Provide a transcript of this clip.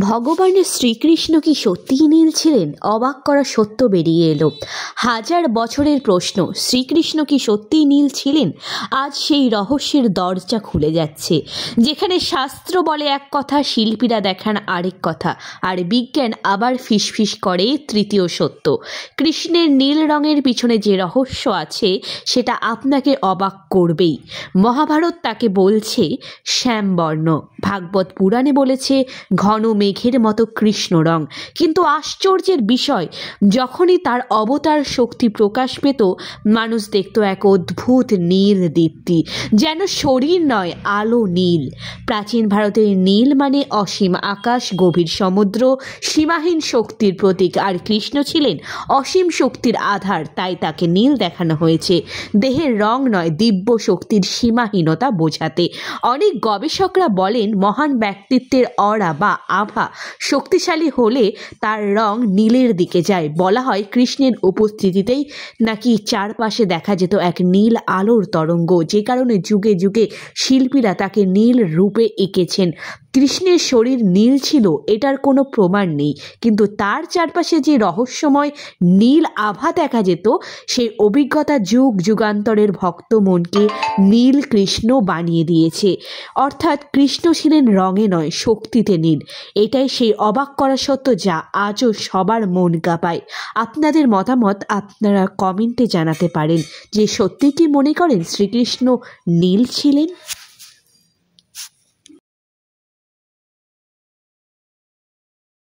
ভগবান শ্রীকৃষ্ণ কি সত্যিই নীল ছিলেন? অবাক করা সত্য বেরিয়ে এলো। হাজার বছরের প্রশ্ন, শ্রীকৃষ্ণ কি সত্যিই নীল ছিলেন? আজ সেই রহস্যের দরজা খুলে যাচ্ছে। যেখানে শাস্ত্র বলে এক কথা, শিল্পীরা দেখান আরেক কথা, আর বিজ্ঞান আবার ফিসফিস করে তৃতীয় সত্য। কৃষ্ণের নীল রঙের পিছনে যে রহস্য আছে সেটা আপনাকে অবাক করবেই। মহাভারত তাকে বলছে শ্যামবর্ণ, ভাগবত পুরাণে বলেছে ঘন মেঘের মতো কৃষ্ণ রং। কিন্তু আশ্চর্যের বিষয়, যখনই তার অবতার শক্তি প্রকাশ পেত, মানুষ দেখত এক অদ্ভুত নীল দীপ্তি, যেন শরীর নয়, আলো নীল। প্রাচীন ভারতের নীল মানে অসীম আকাশ, গভীর সমুদ্র, সীমাহীন শক্তির প্রতীক। আর কৃষ্ণ ছিলেন অসীম শক্তির আধার, তাই তাকে নীল দেখানো হয়েছে দেহের রং নয়, দিব্য শক্তির সীমাহীনতা বোঝাতে। অনেক গবেষকরা বলেন মহান ব্যক্তিত্বের অরা বা আভা শক্তিশালী হলে তার রং নীলের দিকে যায়। বলা হয় কৃষ্ণের উপস্থিতিতেই নাকি চারপাশে দেখা যেত এক নীল আলোর তরঙ্গ, যে কারণে যুগে যুগে শিল্পীরা তাকে নীল রূপে এঁকেছেন। কৃষ্ণের শরীর নীল ছিল এটার কোনো প্রমাণ নেই, কিন্তু তার চারপাশে যে রহস্যময় নীল আভা দেখা যেত, সেই অভিজ্ঞতা যুগ যুগান্তরের ভক্ত মনকে নীল কৃষ্ণ বানিয়ে দিয়েছে। অর্থাৎ কৃষ্ণ ছিলেন রঙে নয়, শক্তিতে নীল। এটাই সেই অবাক করা সত্য যা আজও সবার মন কাঁপায়। আপনাদের মতামত আপনারা কমেন্টে জানাতে পারেন যে সত্যি কি মনে করেন শ্রীকৃষ্ণ নীল ছিলেন।